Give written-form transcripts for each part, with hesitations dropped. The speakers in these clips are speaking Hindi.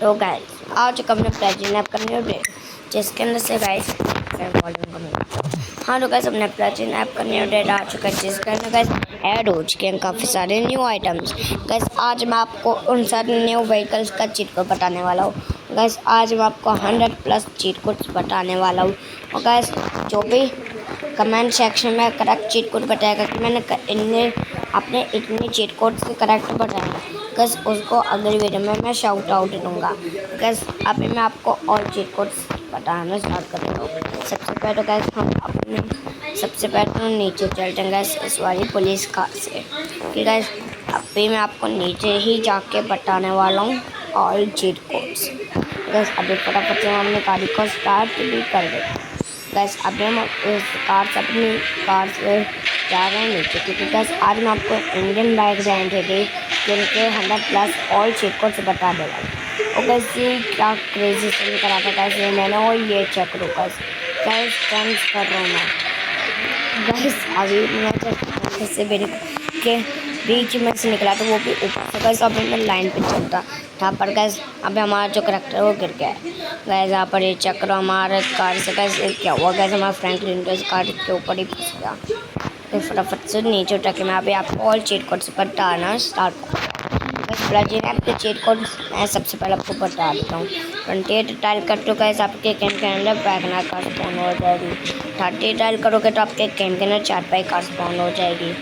तो गाइस आज हमने प्लेजिंग ऐप करनी है जिसके अंदर से गाइस हाँ तो गाइस हमने प्लेजिंग ऐप करनी है डेट आ चुका है जिसके अंदर गाइस ऐड हो चुके हैं काफ़ी सारे न्यू आइटम्स। गाइस आज मैं आपको उन सारे न्यू व्हीकल्स का चीट कोड बताने वाला हूँ। गाइस आज मैं आपको 100+ चीट कोड्स बताने वाला हूँ और गाइस जो भी कमेंट सेक्शन में करेक्ट चीट कोड बताएगा कि मैंने अपने इतने चीट कोड से करेक्ट बताया गैस उसको अगली वीडियो में मैं शाउट आउट दूँगा। गैस अभी मैं आपको और चीट कोड्स बताना स्टार्ट करता हूँ। सबसे पहले तो गैस सबसे पहले तो नीचे चलते हैं गैस इस वाली पुलिस कार से कि गैस अभी मैं आपको नीचे ही जाके बताने वाला हूँ ऑल चीट कोड्स। गैस अभी फटाफट से हम अपनी गाड़ी को स्टार्ट भी कर देते हैं। गैस अभी हम अपनी कार से जा रहे हैं नीचे क्योंकि गैस आज मैं आपको इंडियन बाइक जाएंगे जिनके 100+ ऑल चीट कोड्स बता देगा। और गैस ये क्या क्रेजी सीन करा था गैस ये मैंने और ये चेक करो गैस स्टंट्स कर रहा हूँ मैं। गैस अभी मैं जब से मेरे के बीच में से निकला तो वो भी ऊपर से गैस अभी मैं लाइन पे चलता था पर गैस अभी हमारा जो करेक्टर वो गिर गया है। गैस यहाँ पर ये चक्र हमारे कार से गैस क्या हुआ गैस हमारा फ्रैंकलिन कार के ऊपर ही फंस गया। तो फटाफट से नीचे उतर के मैं अभी आपको ऑल चीट कोड्स बताना स्टार्ट करूँगा। बस प्लेजिंग ऐप के चीट कोड मैं सबसे पहले आपको बता देता हूँ। 28 डायल कर तो गैस आपके गेम के अंदर वैगनर कार स्पॉन हो जाएगी। 30 डायल करोगे तो आपके गेम के अंदर चारपाई कार स्पॉन हो जाएगी।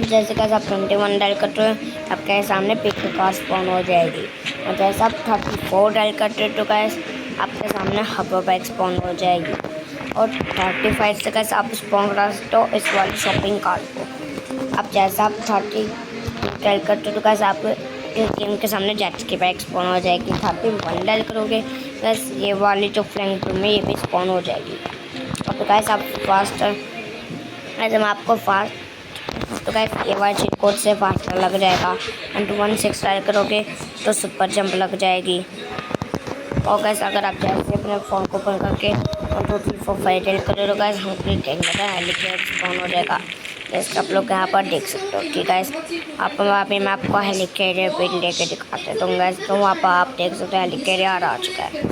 जैसे कैसे आप 21 डायल करते हो आपके सामने पिक कार स्पॉन हो जाएगी। और जैसे आप 34 डायल करते हो तो कैसे आपके सामने हबर बाइक स्पॉन हो जाएगी। और 35 से कैसे आप स्पॉन करते हो इस वाली शॉपिंग कार्ट को। अब जैसे आप 30 डायल करते हो तो कैसे आप गेम के सामने जेट्स की बाइक स्पॉन हो जाएगी। 31 डायल करोगे बस ये वाली जो फ्लैंक में ये भी स्पॉन हो जाएगी। और तो कैसे आप फास्टर ऐसे मैं आपको फास्ट तो गाइस ये वाले चीट कोड से फास्टर लग जाएगा। 116 डायल करोगे तो सुपर जंप लग जाएगी। और गाइस अगर आप जैसे अपने फ़ोन को ओपन करके 1 2 3 4 5 डायल करोगे तो गाइस हेलीकॉप्टर स्पॉन हो जाएगा। जैसे आप लोग यहाँ पर देख सकते हो कि गाइस आप वहाँ पे मैं आपको हेलीकॉप्टर पे लेके दिखाते तो गाइस तो वहाँ पर आप देख सकते हो हेलीकॉप्टर आ चुका है।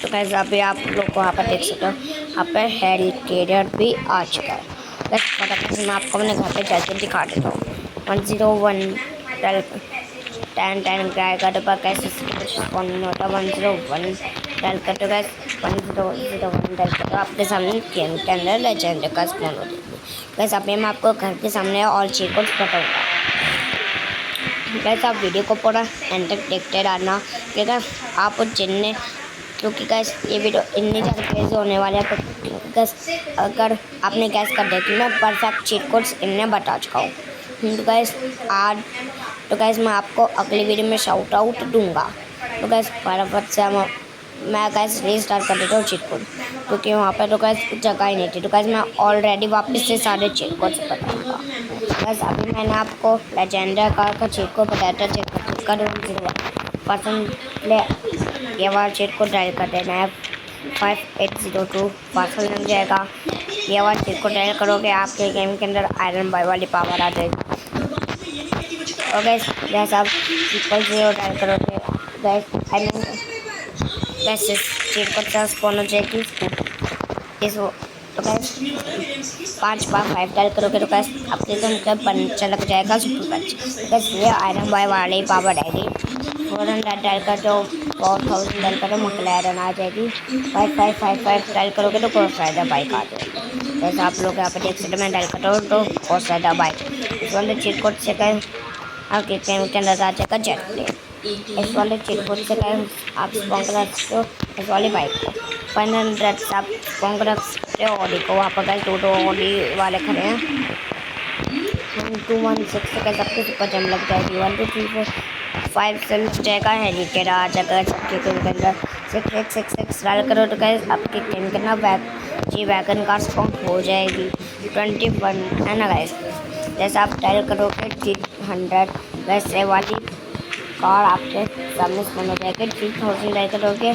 तो गाइस अभी आप लोग को वहाँ पर देख सकते हो यहाँ पर हेलीकॉप्टर भी आ चुका है। बस फटाफट मैं आपको अपने घर पे जाके दिखा देता हूँ। 101 डायल 10 डायल करने पर कैसे स्पॉन होता है। 101 डायल करते गैस 1001 डायल करते आपके सामने गेम के अंदर लेजेंड का स्पॉन हो जाएगी। गैस अभी मैं आपको घर के सामने और चीट कोड्स बताऊँगा। गैस आप वीडियो को पूरा एंड तक देखते रहना क्योंकि आप जिनने क्योंकि गैस ये वीडियो इतनी ज़्यादा क्रेज होने वाले हैं तो गैस अगर आपने गैस कर दिया कि मैं परफेक्ट चीट कोड्स इन्हें बता चुका हूँ तो गैस आज तो गैस मैं आपको अगली वीडियो में शाउट आउट दूँगा। तो गैस फटाफट से मैं गैस रीस्टार्ट कर देता हूँ चीट कोड क्योंकि वहाँ पर तो गैस जगह ही नहीं थी। तो गैस मैं ऑलरेडी वापस से सारे चीट कोड्स बताऊँगा। गैस अभी मैंने आपको लेजेंडर कार का चीट कोड बताया था चेक % ये वाला चीट कोड डायल कर देना है 5802 पार्सल लग जाएगा। ये वाला चीट कोड डायल करोगे आपके गेम के अंदर आयरन बॉय वाली पावर आ जाएगी। और गैस जैसे आप 0 डायल करोगे गैस चीट कोड से स्पॉन हो जाएगी इस तो गैस 5 बार 5 डायल करोगे तो गैस आपके गेम का पंचर लग जाएगा सुपर पंच। गैस ये आयरन बॉय वाली पावर आएगी। 400 डायल कर तो 4000 डायल कर तो मकलैरन आ जाएगी। 5555 डायल करोगे तो क्रॉस राइडर बाइक आ जाएगी। जैसे आप लोग यहाँ पर देख सकते मैं डायल करता हूँ तो क्रॉस राइडर बाइक। इस वाले चीट कोड से कहें आपके गेम के अंदर आ जाएगा जेट प्लेन। इस वाले चीट कोड से कहें आप स्पॉन कर सकते हो इस वाली बाइक को। 500 से आप स्पॉन कर सकते हो ऑडी को। वहाँ पर दो ऑडी वाले खड़े हैं। 1216 से कैसे आपके सुपर जंप लग जाएगी। 1 2 3 4 5 से लग जाएगा हेलीकॉप्टर आ जाएगा सबके गेम के अंदर। 6 डायल करो तो गैस आपके गेम के अंदर जी वैगन कार स्पॉन हो जाएगी। 21 है ना गैस। जैसे आप डायल करोगे 100 वैसे वाली कार आपके सामने स्पॉन हो जाएगी। 3000 डायल करोगे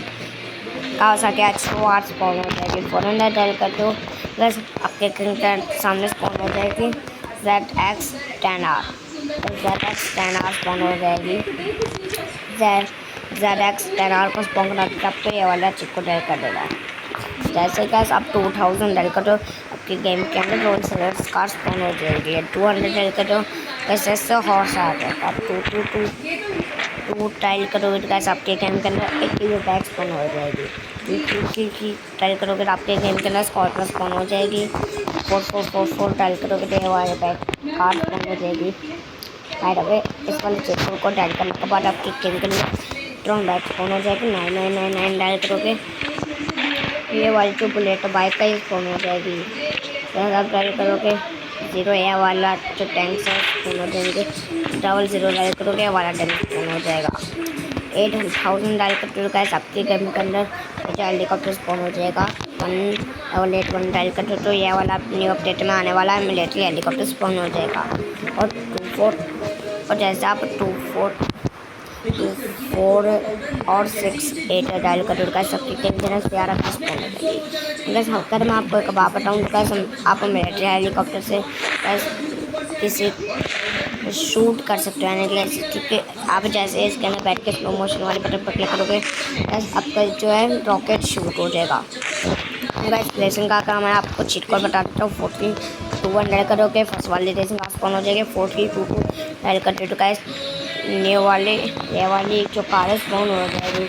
कावासाकी H2R स्पॉन हो जाएगी। 400 डायल कर दो बस आपके गेम के सामने स्पॉन हो जाएगी ZX10R। ZX10R स्पॉन हो जाएगी। ZX10R को स्पॉन करना तब तो ये वाला चिप को डायल कर देगा। जैसे गैस आप 2000 डायल करो आपके गेम के अंदर रोल सेलर्स कार स्पॉन हो जाएगी। 200 डायल करो कैसे से हॉर्स आ जाएगा। आप 2 डायल करोगे तो गैस आपके गेम के अंदर एक किलो बैग स्पॉन हो जाएगी। 3 डायल करोगे तो आपके गेम के अंदर स्कॉर्पियो स्पॉन हो जाएगी। 4 डायल करोगे तो ये वाले बैग कार स्पॉन हो जाएगी। बाय द वे इस वाले चित्र को डायल करने के बाद आपके गेम के अंदर ट्रॉन बाइक स्पॉन हो जाएगी। 9999 डायल करोगे ये वाली जो बुलेट बाइक का ही स्पॉन हो जाएगी। जैसे आप डायल करोगे 0 ये वाला जो टैंक है स्पॉन हो जाएंगे। 00 डायल करोगे ये वाला टैंक स्पॉन हो जाएगा। 8000 डायल करोगे गैस आपके गेम के अंदर जो हेलीकॉप्टर स्पॉन हो जाएगा। 181 डायल करो तो ये वाला न्यू अपडेट में आने वाला है मिलिट्री हेलीकॉप्टर स्पॉन हो जाएगा। और 24 और जैसे आप 24 और 68 डायल करोगे सबकी टेंशन प्यारा स्पॉन हो जाएगी। बस अगर मैं आपको एक बात बताऊँ तो आप मिलिट्री हेलीकॉप्टर से किसी शूट कर सकते हो, यानी क्योंकि आप जैसे इसके अंदर बैठ के स्लो मोशन वाले बटन पर क्लिक करोगे बस आपका जो है रॉकेट शूट हो जाएगा। गाइस रेसिंग का काम है, आपको चीट कोड बता देता हूँ। 42 डायल करोगे फर्स्ट वाली रेसिंग का स्पॉन हो जाएगी। 42 डायल करते तो गाइस ये वाली जो कार स्पॉन हो जाएगी।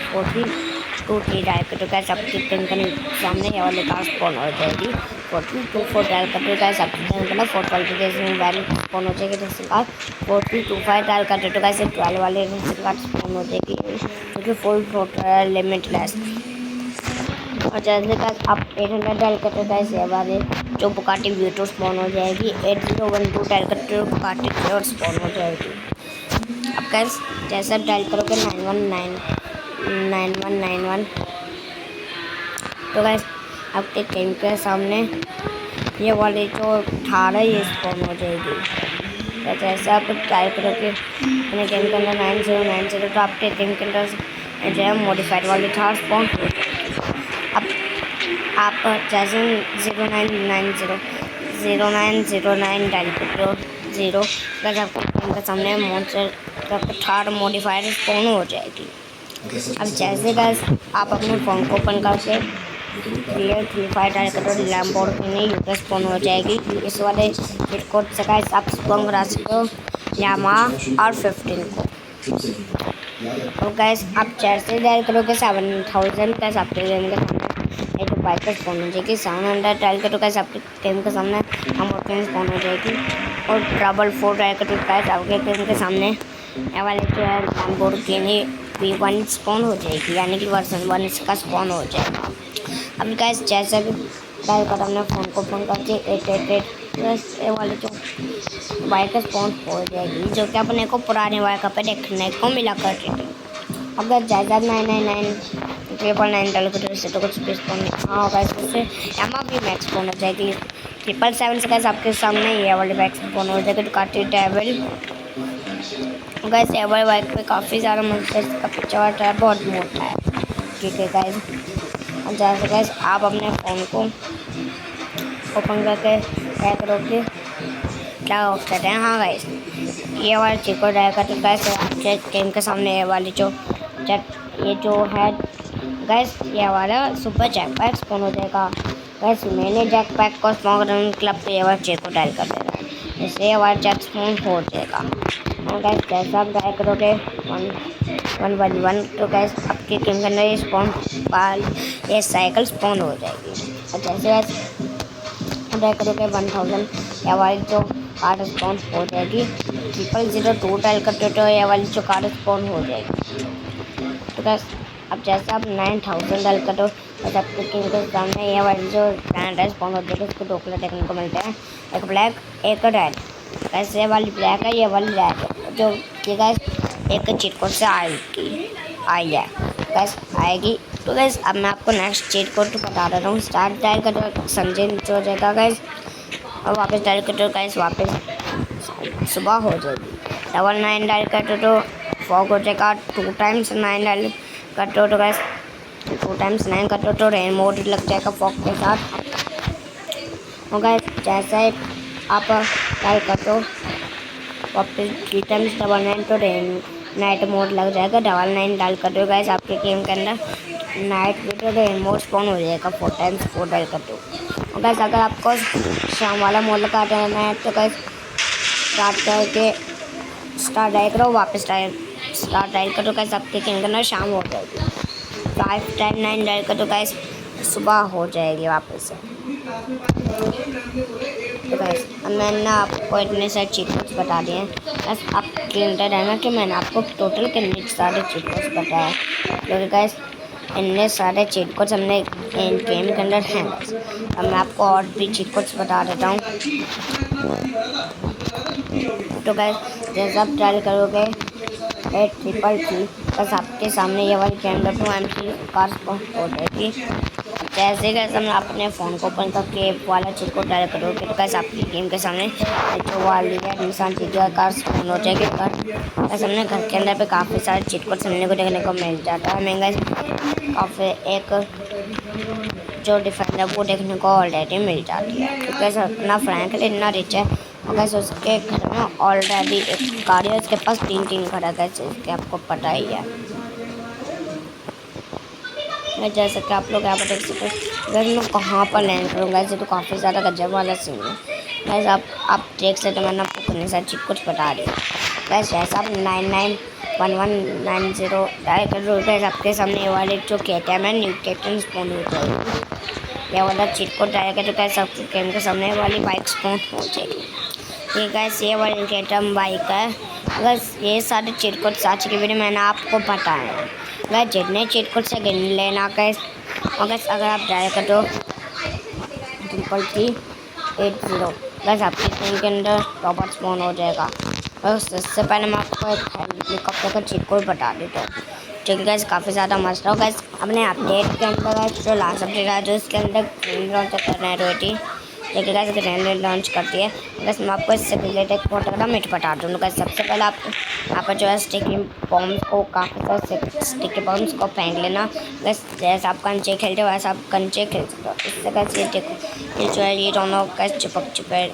42 डायल करते गाइस आपकी टेंशन सामने ये वाली कार स्पॉन हो जाएगी। 42 डायल करते गाइस आपकी टेंशन 4 वाली रेसिंग वाली स्पॉन हो जाएगी रेसिंग कार। 42 डायल करते तो गाइस 12 वाली रेसिंग कार स्पॉन हो जाएगी क्योंकि फुल टोटल लिमिटलेस। और जैसे गाइस आप 800 डायल करते गाइस ये वाले जो बुगाटी वीटो स्पॉन हो जाएगी। 8012 डायल करते बुगाटी वीटो स्पॉन हो जाएगी। अब गाइस जैसे आप डायल करोगे 9191 तो गाइस आपके गेम के सामने ये वाली जो 18 ये स्पॉन हो जाएगी। तो जैसे आप डायल करोगे अपने गेम के अंदर 9090 तो आपके गेम के अंदर जो है मॉडिफाइड वाली थार स्पॉन हो जाएगी। अब आप जैसे 0909 डायल करते हो 0 बस आपको गेम के सामने मॉन्स्टर थार मॉडिफाइड स्पॉन हो जाएगी। अब जैसे गाइस आप अपने फ़ोन को ओपन करके फ्री फायर डायल करो लैम्बोर्गिनी यूके स्पॉन हो जाएगी। इस वाले चिट कोड से गाइस आप स्पॉन करा सकते हो यामाहा R15 को। और गाइस आप जैसे डायल करोगे 7000 गाइस आपके गेम के सामने एक बाइक का स्पॉन हो जाएगी। 700 डायल करो गाइस आपके गेम के सामने लैम्बोर्गिनी स्पॉन हो जाएगी। और 444 डायल करो गाइस आपके गेम के सामने ये वाले जो है लैम्बोर्गिनी V1 स्पॉन हो जाएगी, यानी कि वर्जन 1 इसका स्पॉन हो जाएगा। अब गाइस जैसे भी डायल कर अपने फ़ोन को फोन करके 888 वाली जो बाइक स्पॉन हो जाएगी जो कि अपने को पुराने बाइक पे देखने को मिला करती थी। अगर ज़्यादा 999 डायल करो इससे तो कुछ भी स्पॉन हाँ गाइस उससे यामाहा भी मैक्स स्पॉन हो जाएगी। 777 से गाइस आपके सामने ये वाली बाइक स्पॉन हो जाएगी डुकाटी डेविल। गाइस ये वाली बाइक पे काफ़ी ज़्यादा मॉन्स्टर्स का पिक्चर आता है, बहुत मोटा है। ठीक है गाइस और जैसे गाइस आप अपने फ़ोन को ओपन करके क्या करोगे क्या कहते हैं हाँ गाइस ये वाली चीज़ को डायल करके गाइस आपके गेम के सामने ये वाली जो ये जो है गाइस ये वाला सुपर जैक पैक स्पॉन हो जाएगा। गाइस मैंने जैक पैक को स्पॉन करने क्लब पे ये वाला चीज़ को डायल कर देगा इससे ये वाला जैक स्पॉन हो जाएगा। और गाइस जैसे आप डायल करोगे 111 तो गाइस आपके गेम के अंदर ये स्पॉन ये साइकिल स्पॉन हो जाएगी। और जैसे डायल करोगे 1000 ये वाली जो कार्ड स्पॉन हो जाएगी। 002 डायल करते हो तो ये वाली जो कार्ड स्पॉन हो जाएगी। तो गाइस अब जैसे आप 9000 डायल करो तो आपके गेम के सामने ये वाली जो ब्रांड स्पॉन हो जाएगी। इसको 2 कलर देखने को मिलते हैं, एक ब्लैक एक रेड। गाइस ये वाली ब्लैक है ये वाली रेड है जो कि गाइस एक चीट कोड से आई है गाइस आएगी। तो गाइस अब मैं आपको नेक्स्ट चीट कोड बता देता हूँ। स्टार्ट डायल करो संजय नीचे हो जाएगा गाइस और वापस डायल करो गाइस वापस सुबह हो जाएगी। 99 डायल करो तो फॉग हो जाएगा। 2 टाइम्स 9 डायल करो तो गाइस 2 टाइम्स 9 करो तो रेन मोड लग जाएगा फॉग के साथ। और गाइस जैसे आप डायल करो वापस 3 टाइम्स 99 तो नाइट मोड लग जाएगा। 99 डाल कर दो गाइस, आपके गेम के अंदर night video day mode spawn हो जाएगा। 4 टाइम्स 4 डाल कर दो। और गाइस अगर आपको शाम वाला मोड लगा देना है तो गाइस स्टार्ट डायल करो, वापस स्टार्ट डायल करो गाइस, आपके गेम के अंदर शाम हो जाएगी। 5 टाइम 9 डायल कर दो गाइस, सुबह हो जाएगी वापस से। तो गाइस अब मैंने आपको इतने सारे चीट कोड्स बता दिए हैं। बस आप क्लियर रहना कि मैंने आपको टोटल कितने सारे चीट कोड्स बताए, क्योंकि गाइस इतने सारे चीट कोड्स हमने गेम के अंदर हैं। अब मैं आपको और भी चीट कोड्स बता देता हूँ। तो गाइस जैसे आप ट्रायल करोगे 8333, बस आपके सामने ये वाली कैमरा 2 MP कार्स हो जाएगी। जैसे कैसे हम अपने फ़ोन को ओपन करके वाला चीट कोड डायल करोगे तो कैसे आपकी गेम के सामने जो वाली है निशान चीज़ कार स्पॉन हो जाएगी। कैसे हमने घर के अंदर पे काफ़ी सारे चीट कोड सुनने को देखने को मिल जाता है। महंगा काफ़ी एक जो डिफेंडर वो देखने को ऑलरेडी मिल जाती है, तो कैसे अपना फ्रैंक इतना रिच है और कैसे उसके घर में ऑलरेडी एक गाड़ी है, उसके पास 3 घर है। कैसे इसके आपको पता ही है। मैं जैसे कि आप लोग यहाँ पर देख सकते हो वैसे मैं कहाँ पर लैंड करूँगा। ऐसे तो काफ़ी ज़्यादा गजब वाला सीन है। वैसे आप देख सकते हो, मैंने आपको कितने सारे चीज़ कुछ बता दी। वैसे ऐसा आप 991190 डायल कर रहे हो, आपके सामने ये वाले जो KTM है न्यू KTM स्पॉन हो जाएगी। ये वाला चीट कोड डायल कर तो कैसे आपके गेम के सामने वाली बाइक स्पॉन हो जाएगी। ठीक है, ये वाली KTM बाइक है। बस ये सारे चीट कोड आज की वीडियो मैंने आपको बताए हैं। वह जितने चीट कोड से गिन लेना गैस। और गैस अगर आप डायल कर दो 3380 गैस आपके गेम के अंदर रॉबर्ट स्पॉन हो जाएगा। बस इससे पहले मैं आपको एक हेलीकॉप्टर का चीट कोड बता देता हूँ। ठीक है गैस, काफ़ी ज़्यादा मस्त हो गैस। अपने अपडेट के अंदर जो लास्ट अपडेट है जो इसके अंदर ग्रीन लॉन्च करना है रोटी, देखिए गाइस ग्रैंड लॉन्च करती है। बस मैं आपको इससे रिलेटेड एक फोटो का मिट बता दूँ। गाइस सबसे पहले आप यहाँ पर जो है स्टिकी बॉम्ब्स को काफ़ी सारे स्टिकी बॉम्ब्स को फेंक लेना। बस जैसे आप कंचे खेलते हो वैसे आप कंचे खेल सकते हो। इससे कैसे देखो ये जो है ये दोनों कैसे चिपक चुके हैं।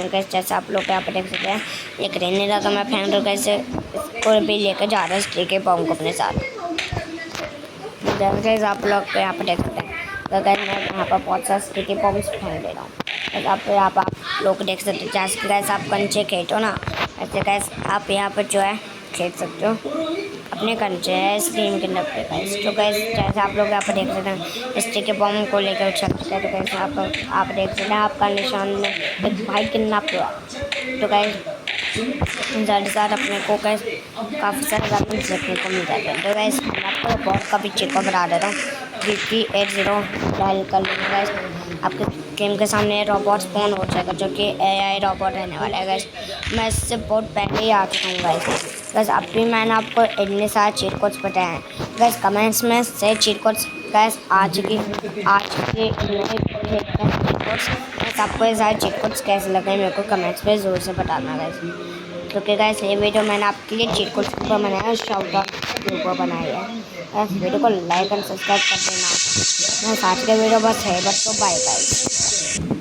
कैसे जैसे आप लोग यहाँ पर देख सकते हैं ये ग्रेनेड अगर मैं फेंक दूँ कैसे इसको भी लेकर जा रहा है स्टिकी बॉम्ब को अपने साथ। जैसे आप लोग यहाँ पर देख सकते हैं तो गाइस मैं यहाँ पर बहुत सारे स्टिकी बॉम्ब्स फेंक दे रहा हूँ। आप लोग देख सकते हो जैसे गैस आप कंचे खेलते हो ना, ऐसे गैस आप यहाँ पर जो है खेल सकते हो अपने कंचे है इस गेम के अंदर पे गैस। तो गैस जैसे आप लोग यहाँ पर देख सकते हैं स्टिकी बॉम्ब को लेकर उछल सकते हैं। तो गैस आप देख सकते हैं आपका निशान में एक भाई कितना पूरा। तो गैस साथ अपने को गैस काफ़ी सारे वेपन्स देखने को मिल जाते हैं। तो गैस मैं आपको बहुत का भी चेक बता देता हूँ। 3380 डायल कर लेंगे गैस, आपके गेम के सामने रोबोट स्पॉन हो जाएगा जो कि AI रोबोट रहने वाला है गैस। मैं इससे बहुत पहले ही आ चुका हूँ गैस। अब भी मैंने आपको इतने सारे चीट कोड्स बताए हैं गैस। कमेंट्स में से चीट कोड्स गैस आज के गैस आपको ये सारे चीट कोड्स कैसे लगे मेरे को कमेंट्स में ज़रूर से बताना गैस। क्योंकि गैस ये वीडियो मैंने आपके लिए चीट कोड्स के ऊपर बनाया, शाउट आउट के ऊपर बनाई है। बस वीडियो को लाइक एंड सब्सक्राइब कर देना। मैं आज के वीडियो बस है बस तो बाय बाय।